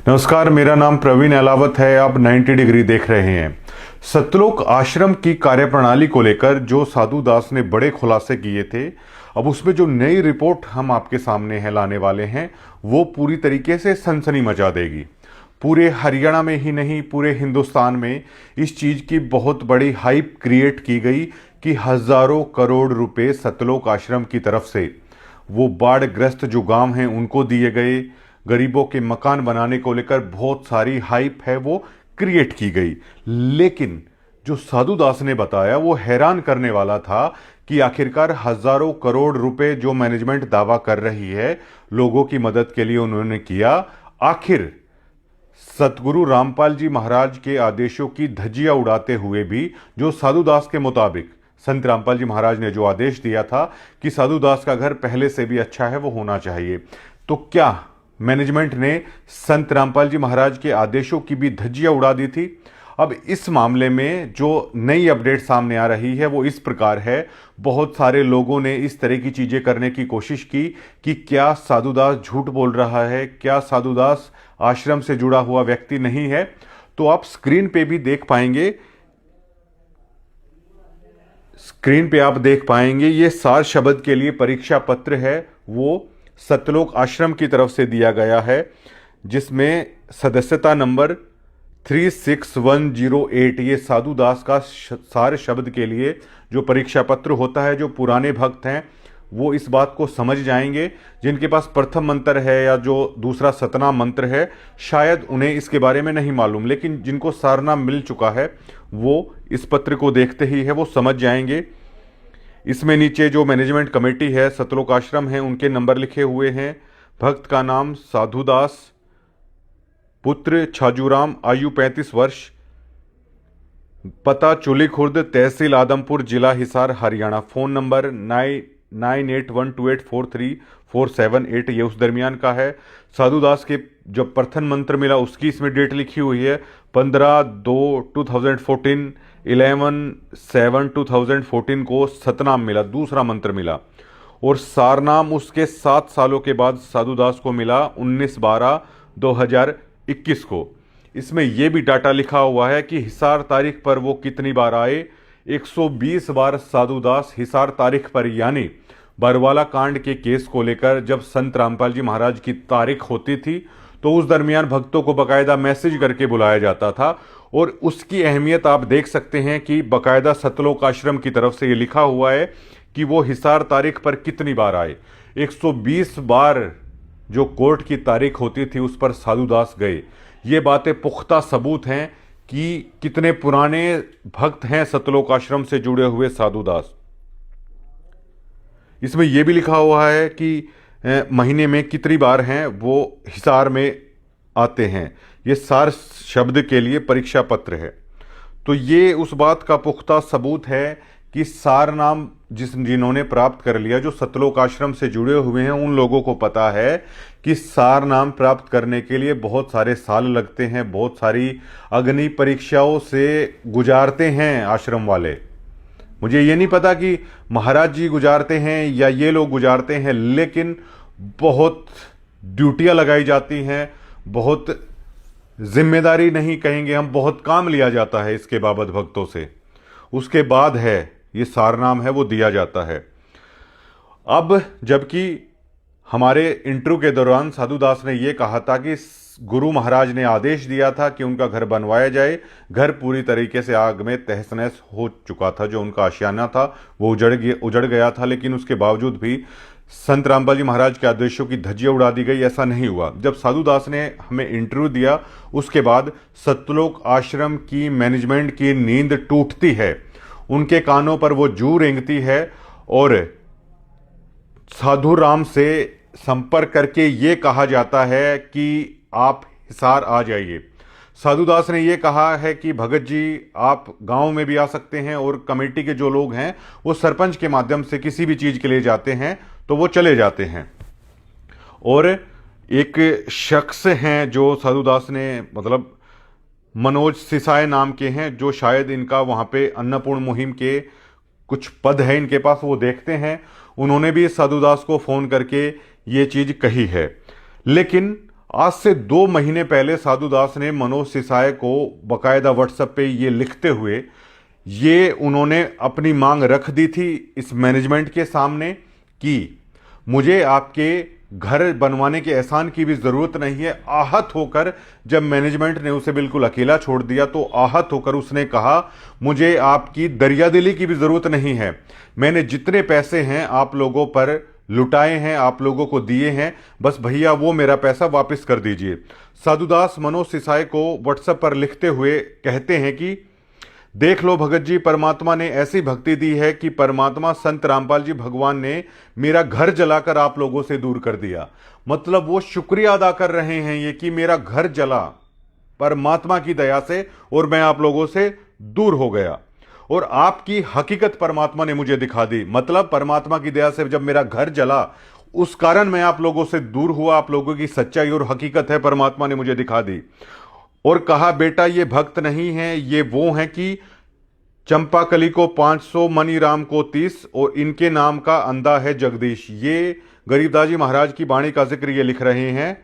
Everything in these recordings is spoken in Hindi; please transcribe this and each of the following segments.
नमस्कार, मेरा नाम प्रवीण अलावत है। आप 90 डिग्री देख रहे हैं। सतलोक आश्रम की कार्यप्रणाली को लेकर जो साधु दास ने बड़े खुलासे किए थे, अब उसमें जो नई रिपोर्ट हम आपके सामने है लाने वाले हैं, वो पूरी तरीके से सनसनी मचा देगी। पूरे हरियाणा में ही नहीं, पूरे हिंदुस्तान में इस चीज़ की बहुत बड़ी हाइप क्रिएट की गई कि हजारों करोड़ रुपए सतलोक आश्रम की तरफ से वो बाढ़ग्रस्त जो गांव हैं उनको दिए गए। गरीबों के मकान बनाने को लेकर बहुत सारी हाइप है वो क्रिएट की गई। लेकिन जो साधु दास ने बताया वो हैरान करने वाला था कि आखिरकार हजारों करोड़ रुपए जो मैनेजमेंट दावा कर रही है लोगों की मदद के लिए उन्होंने किया, आखिर सतगुरु रामपाल जी महाराज के आदेशों की धज्जियां उड़ाते हुए भी, जो साधु दास के मुताबिक संत रामपाल जी महाराज ने जो आदेश दिया था कि साधु दास का घर पहले से भी अच्छा है वो होना चाहिए, तो क्या मैनेजमेंट ने संत रामपाल जी महाराज के आदेशों की भी धज्जियां उड़ा दी थी? अब इस मामले में जो नई अपडेट सामने आ रही है वो इस प्रकार है। बहुत सारे लोगों ने इस तरह की चीजें करने की कोशिश की कि क्या साधु दास झूठ बोल रहा है, क्या साधु दास आश्रम से जुड़ा हुआ व्यक्ति नहीं है। तो आप स्क्रीन पे भी देख पाएंगे, स्क्रीन पे आप देख पाएंगे ये सार शब्द के लिए परीक्षा पत्र है, वो सतलोक आश्रम की तरफ से दिया गया है, जिसमें सदस्यता नंबर 36108 ये साधु दास का सार शब्द के लिए जो परीक्षा पत्र होता है। जो पुराने भक्त हैं वो इस बात को समझ जाएंगे, जिनके पास प्रथम मंत्र है या जो दूसरा सतनाम मंत्र है शायद उन्हें इसके बारे में नहीं मालूम, लेकिन जिनको सारनाम मिल चुका है वो इस पत्र को देखते ही है वो समझ जाएंगे। इसमें नीचे जो मैनेजमेंट कमेटी है सतलोक आश्रम है उनके नंबर लिखे हुए हैं। भक्त का नाम साधुदास, पुत्र छाजूराम, आयु 35 वर्ष, पता चुली खुर्द, तहसील आदमपुर, जिला हिसार, हरियाणा। फोन नंबर 9812843478, ये उस दरमियान का है। साधु दास के जब प्रथम मंत्र मिला उसकी इसमें डेट लिखी हुई है 15/2/2014, 11/7/2014 को सतनाम मिला, दूसरा मंत्र मिला, और सारनाम उसके 7 सालों के बाद साधु दास को मिला 19/12/2021 को। इसमें यह भी डाटा लिखा हुआ है कि हिसार तारीख पर वो कितनी बार आए। 120 बार साधु दास हिसार तारीख पर, यानी बरवाला कांड के केस को लेकर जब संत रामपाल जी महाराज की तारीख होती थी तो उस दरमियान भक्तों को बकायदा मैसेज करके बुलाया जाता था। और उसकी अहमियत आप देख सकते हैं कि बकायदा सतलोक आश्रम की तरफ से ये लिखा हुआ है कि वो हिसार तारीख पर कितनी बार आए। 120 बार जो कोर्ट की तारीख होती थी उस पर साधु दास गए। ये बातें पुख्ता सबूत हैं कि कितने पुराने भक्त हैं सतलोक आश्रम से जुड़े हुए साधु दास। इसमें यह भी लिखा हुआ है कि महीने में कितनी बार हैं वो हिसार में आते हैं। ये सार शब्द के लिए परीक्षा पत्र है। तो ये उस बात का पुख्ता सबूत है कि सार नाम जिन्होंने प्राप्त कर लिया, जो सतलोक आश्रम से जुड़े हुए हैं, उन लोगों को पता है कि सार नाम प्राप्त करने के लिए बहुत सारे साल लगते हैं, बहुत सारी अग्नि परीक्षाओं से गुजारते हैं आश्रम वाले। मुझे ये नहीं पता कि महाराज जी गुजारते हैं या ये लोग गुजारते हैं, लेकिन बहुत ड्यूटियां लगाई जाती हैं, बहुत जिम्मेदारी नहीं कहेंगे हम, बहुत काम लिया जाता है इसके बाबत भक्तों से। उसके बाद है ये सारनाम है वो दिया जाता है। अब जबकि हमारे इंटरव्यू के दौरान साधु दास ने ये कहा था कि गुरु महाराज ने आदेश दिया था कि उनका घर बनवाया जाए। घर पूरी तरीके से आग में तहस नहस हो चुका था, जो उनका आशियाना था वो उजड़ गया था, लेकिन उसके बावजूद भी संत रामपाल जी महाराज के आदेशों की धज्जियां उड़ा दी गई। ऐसा नहीं हुआ। जब साधु दास ने हमें इंटरव्यू दिया उसके बाद सतलोक आश्रम की मैनेजमेंट की नींद टूटती है, उनके कानों पर वो जू रेंगती है और साधु राम से संपर्क करके ये कहा जाता है कि आप हिसार आ जाइए। साधु दास ने यह कहा है कि भगत जी आप गांव में भी आ सकते हैं, और कमेटी के जो लोग हैं वो सरपंच के माध्यम से किसी भी चीज के लिए जाते हैं तो वो चले जाते हैं। और एक शख्स हैं जो साधु दास ने, मतलब मनोज सिसाए नाम के हैं, जो शायद इनका वहां पे अन्नपूर्ण मुहिम के कुछ पद है इनके पास, वो देखते हैं। उन्होंने भी साधु दास को फोन करके ये चीज कही है। लेकिन आज से 2 महीने पहले साधु दास ने मनोज सिसाए को बकायदा व्हाट्सएप पे ये लिखते हुए ये उन्होंने अपनी मांग रख दी थी इस मैनेजमेंट के सामने कि मुझे आपके घर बनवाने के एहसान की भी जरूरत नहीं है। आहत होकर जब मैनेजमेंट ने उसे बिल्कुल अकेला छोड़ दिया तो आहत होकर उसने कहा मुझे आपकी दरियादिली की भी जरूरत नहीं है, मैंने जितने पैसे हैं आप लोगों पर लुटाए हैं, आप लोगों को दिए हैं, बस भैया वो मेरा पैसा वापस कर दीजिए। साधुदास मनोज सिसाए को व्हाट्सएप पर लिखते हुए कहते हैं कि देख लो भगत जी, परमात्मा ने ऐसी भक्ति दी है कि परमात्मा संत रामपाल जी भगवान ने मेरा घर जलाकर आप लोगों से दूर कर दिया। मतलब वो शुक्रिया अदा कर रहे हैं ये कि मेरा घर जला परमात्मा की दया से और मैं आप लोगों से दूर हो गया और आपकी हकीकत परमात्मा ने मुझे दिखा दी। मतलब परमात्मा की दया से जब मेरा घर जला उस कारण मैं आप लोगों से दूर हुआ, आप लोगों की सच्चाई और हकीकत है परमात्मा ने मुझे दिखा दी। और कहा बेटा ये भक्त नहीं है, ये वो हैं कि चंपाकली को 500 मनीराम को 30 और इनके नाम का अंधा है जगदीश। ये गरीबदास जी महाराज की वाणी का जिक्र ये लिख रहे हैं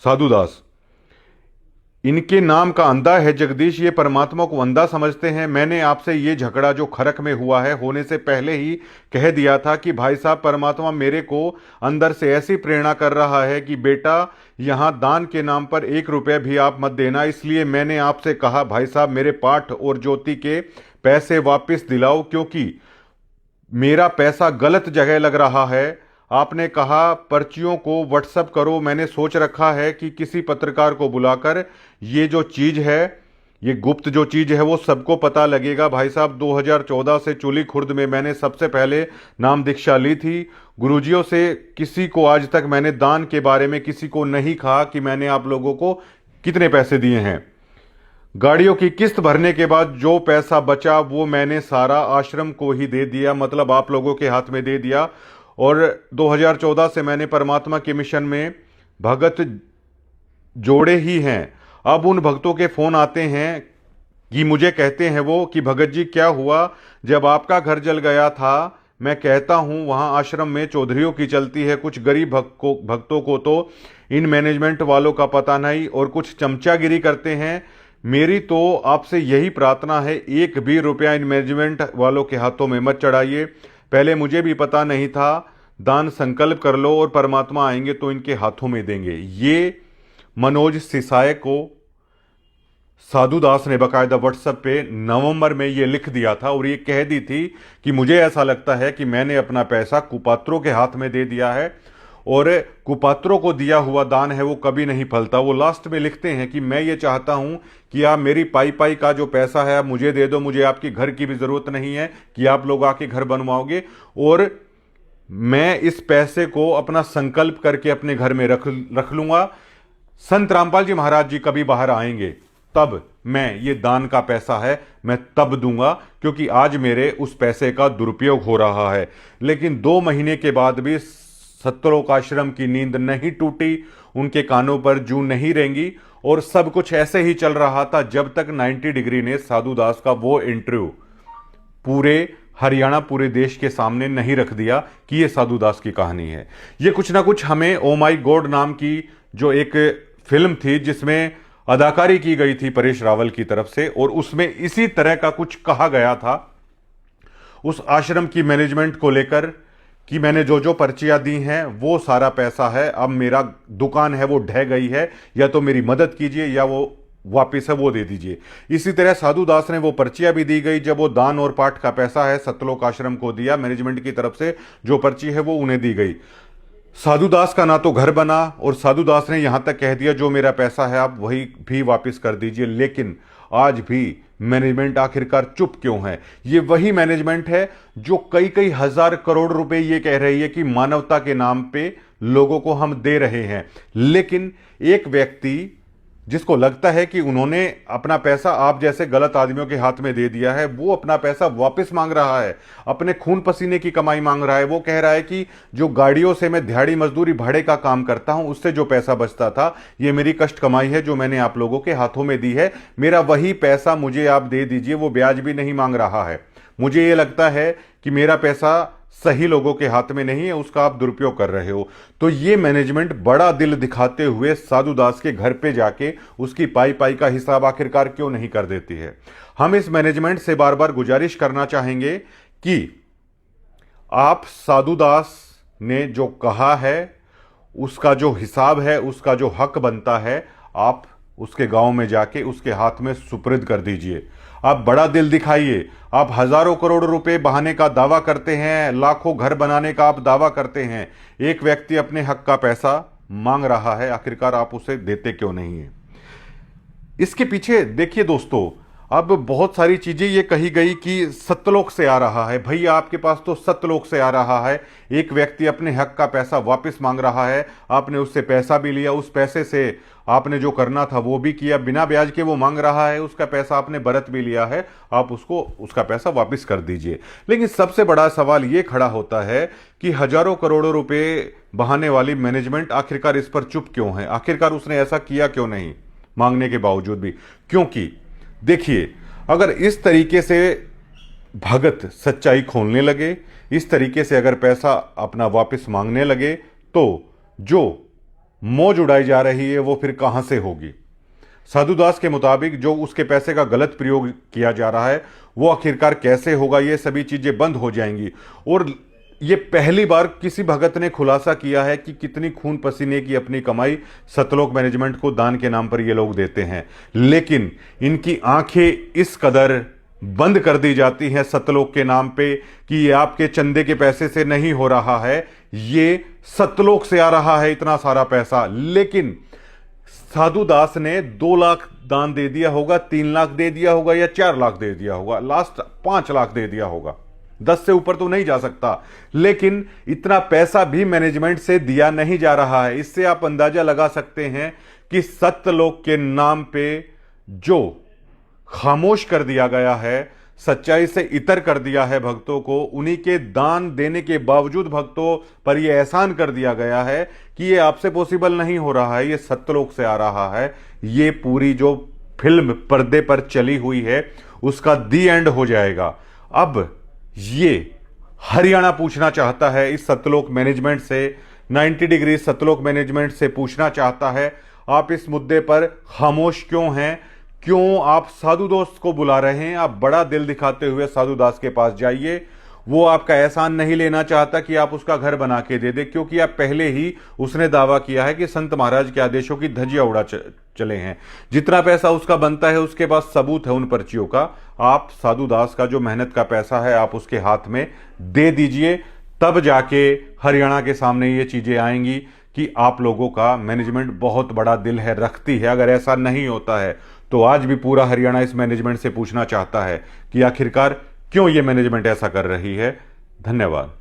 साधुदास। इनके नाम का अंधा है जगदीश, ये परमात्मा को अंधा समझते हैं। मैंने आपसे ये झगड़ा जो खरक में हुआ है होने से पहले ही कह दिया था कि भाई साहब परमात्मा मेरे को अंदर से ऐसी प्रेरणा कर रहा है कि बेटा यहां दान के नाम पर 1 रुपया भी आप मत देना। इसलिए मैंने आपसे कहा भाई साहब मेरे पाठ और ज्योति के पैसे वापस दिलाओ, क्योंकि मेरा पैसा गलत जगह लग रहा है। आपने कहा पर्चियों को व्हाट्सएप करो, मैंने सोच रखा है कि किसी पत्रकार को बुलाकर ये जो चीज़ है, ये गुप्त जो चीज़ है वो सबको पता लगेगा। भाई साहब 2014 से चूली खुर्द में मैंने सबसे पहले नाम दीक्षा ली थी गुरुजियों से। किसी को आज तक मैंने दान के बारे में किसी को नहीं कहा कि मैंने आप लोगों को कितने पैसे दिए हैं। गाड़ियों की किस्त भरने के बाद जो पैसा बचा वो मैंने सारा आश्रम को ही दे दिया, मतलब आप लोगों के हाथ में दे दिया। और 2014 से मैंने परमात्मा के मिशन में भगत जोड़े ही हैं। अब उन भक्तों के फोन आते हैं कि मुझे कहते हैं वो कि भगत जी क्या हुआ, जब आपका घर जल गया था मैं कहता हूं वहां आश्रम में चौधरियों की चलती है, कुछ गरीब भक्तों को तो इन मैनेजमेंट वालों का पता नहीं और कुछ चमचागिरी करते हैं। मेरी तो आपसे यही प्रार्थना है 1 भी रुपया इन मैनेजमेंट वालों के हाथों में मत चढ़ाइए। पहले मुझे भी पता नहीं था, दान संकल्प कर लो और परमात्मा आएंगे तो इनके हाथों में देंगे। ये मनोज सिसाए को साधुदास ने बकायदा व्हाट्सएप पे नवंबर में ये लिख दिया था और ये कह दी थी कि मुझे ऐसा लगता है कि मैंने अपना पैसा कुपात्रों के हाथ में दे दिया है और कुपात्रों को दिया हुआ दान है वो कभी नहीं फलता। वो लास्ट में लिखते हैं कि मैं ये चाहता हूं कि आप मेरी पाई का जो पैसा है आप मुझे दे दो, मुझे आपकी घर की भी जरूरत नहीं है कि आप लोग आके घर बनवाओगे, और मैं इस पैसे को अपना संकल्प करके अपने घर में रख लूंगा। संत रामपाल जी महाराज जी कभी बाहर आएंगे तब मैं ये दान का पैसा है मैं तब दूंगा, क्योंकि आज मेरे उस पैसे का दुरुपयोग हो रहा है। लेकिन 2 महीने के बाद भी सतलोक आश्रम की नींद नहीं टूटी, उनके कानों पर जूं नहीं रेंगी और सब कुछ ऐसे ही चल रहा था जब तक 90 डिग्री ने साधुदास का वो इंटरव्यू पूरे हरियाणा पूरे देश के सामने नहीं रख दिया कि ये साधुदास की कहानी है। ये कुछ ना कुछ हमें ओ माई गॉड नाम की जो एक फिल्म थी जिसमें अदाकारी की गई थी परेश रावल की तरफ से, और उसमें इसी तरह का कुछ कहा गया था उस आश्रम की मैनेजमेंट को लेकर कि मैंने जो जो पर्चियां दी हैं वो सारा पैसा है, अब मेरा दुकान है वो ढह गई है, या तो मेरी मदद कीजिए या वो वापिस है वो दे दीजिए। इसी तरह साधुदास ने वो पर्चियां भी दी गई, जब वो दान और पाठ का पैसा है सतलोक आश्रम को दिया मैनेजमेंट की तरफ से, जो पर्ची है वो उन्हें दी गई। साधुदास का ना तो घर बना और साधुदास ने यहां तक कह दिया जो मेरा पैसा है आप वही भी वापस कर दीजिए। लेकिन आज भी मैनेजमेंट आखिरकार चुप क्यों है? ये वही मैनेजमेंट है जो कई कई हजार करोड़ रुपए ये कह रही है कि मानवता के नाम पे लोगों को हम दे रहे हैं, लेकिन एक व्यक्ति जिसको लगता है कि उन्होंने अपना पैसा आप जैसे गलत आदमियों के हाथ में दे दिया है, वो अपना पैसा वापस मांग रहा है, अपने खून पसीने की कमाई मांग रहा है। वो कह रहा है कि जो गाड़ियों से मैं दिहाड़ी मजदूरी भाड़े का काम करता हूं उससे जो पैसा बचता था ये मेरी कष्ट कमाई है जो मैंने आप लोगों के हाथों में दी है, मेरा वही पैसा मुझे आप दे दीजिए। वो ब्याज भी नहीं मांग रहा है। मुझे ये लगता है कि मेरा पैसा सही लोगों के हाथ में नहीं है, उसका आप दुरुपयोग कर रहे हो। तो ये मैनेजमेंट बड़ा दिल दिखाते हुए साधु दास के घर पे जाके उसकी पाई पाई का हिसाब आखिरकार क्यों नहीं कर देती है। हम इस मैनेजमेंट से बार बार गुजारिश करना चाहेंगे कि आप साधु दास ने जो कहा है उसका जो हिसाब है, उसका जो हक बनता है, आप उसके गांव में जाके उसके हाथ में सुपुर्द कर दीजिए। आप बड़ा दिल दिखाइए। आप हजारों करोड़ रुपए बहाने का दावा करते हैं, लाखों घर बनाने का आप दावा करते हैं। एक व्यक्ति अपने हक का पैसा मांग रहा है, आखिरकार आप उसे देते क्यों नहीं है। इसके पीछे देखिए दोस्तों, अब बहुत सारी चीजें ये कही गई कि सत्यलोक से आ रहा है। भैया आपके पास तो सत्यलोक से आ रहा है। एक व्यक्ति अपने हक का पैसा वापस मांग रहा है, आपने उससे पैसा भी लिया, उस पैसे से आपने जो करना था वो भी किया, बिना ब्याज के वो मांग रहा है, उसका पैसा आपने बरत भी लिया है, आप उसको उसका पैसा वापस कर दीजिए। लेकिन सबसे बड़ा सवाल ये खड़ा होता है कि हजारों करोड़ों रुपए बहाने वाली मैनेजमेंट आखिरकार इस पर चुप क्यों है, आखिरकार उसने ऐसा किया क्यों नहीं मांगने के बावजूद भी। क्योंकि देखिए, अगर इस तरीके से भगत सच्चाई खोलने लगे, इस तरीके से अगर पैसा अपना वापस मांगने लगे, तो जो मौज उड़ाई जा रही है वो फिर कहां से होगी। साधु दास के मुताबिक जो उसके पैसे का गलत प्रयोग किया जा रहा है वो आखिरकार कैसे होगा, ये सभी चीजें बंद हो जाएंगी। और ये पहली बार किसी भगत ने खुलासा किया है कि कितनी खून पसीने की अपनी कमाई सतलोक मैनेजमेंट को दान के नाम पर ये लोग देते हैं। लेकिन इनकी आंखें इस कदर बंद कर दी जाती हैं सतलोक के नाम पे कि ये आपके चंदे के पैसे से नहीं हो रहा है, ये सतलोक से आ रहा है इतना सारा पैसा। लेकिन साधु दास ने 2 लाख दान दे दिया होगा, 3 लाख दे दिया होगा या 4 लाख दे दिया होगा, लास्ट 5 लाख दे दिया होगा, 10 से ऊपर तो नहीं जा सकता। लेकिन इतना पैसा भी मैनेजमेंट से दिया नहीं जा रहा है। इससे आप अंदाजा लगा सकते हैं कि सत्यलोक के नाम पे जो खामोश कर दिया गया है, सच्चाई से इतर कर दिया है भक्तों को, उन्हीं के दान देने के बावजूद भक्तों पर यह एहसान कर दिया गया है कि ये आपसे पॉसिबल नहीं हो रहा है, ये सत्यलोक से आ रहा है। ये पूरी जो फिल्म पर्दे पर चली हुई है उसका दी एंड हो जाएगा। अब ये हरियाणा पूछना चाहता है इस सतलोक मैनेजमेंट से, 90 डिग्री सतलोक मैनेजमेंट से पूछना चाहता है, आप इस मुद्दे पर खामोश क्यों हैं, क्यों आप साधु दास को बुला रहे हैं। आप बड़ा दिल दिखाते हुए साधु दास के पास जाइए। वो आपका एहसान नहीं लेना चाहता कि आप उसका घर बना के दे दे, क्योंकि आप पहले ही उसने दावा किया है कि संत महाराज के आदेशों की धज्जियां उड़ा चले हैं। जितना पैसा उसका बनता है उसके पास सबूत है उन पर्चियों का। आप साधु दास का जो मेहनत का पैसा है आप उसके हाथ में दे दीजिए, तब जाके हरियाणा के सामने ये चीजें आएंगी कि आप लोगों का मैनेजमेंट बहुत बड़ा दिल है, रखती है। अगर ऐसा नहीं होता है तो आज भी पूरा हरियाणा इस मैनेजमेंट से पूछना चाहता है कि आखिरकार क्यों ये मैनेजमेंट ऐसा कर रही है। धन्यवाद।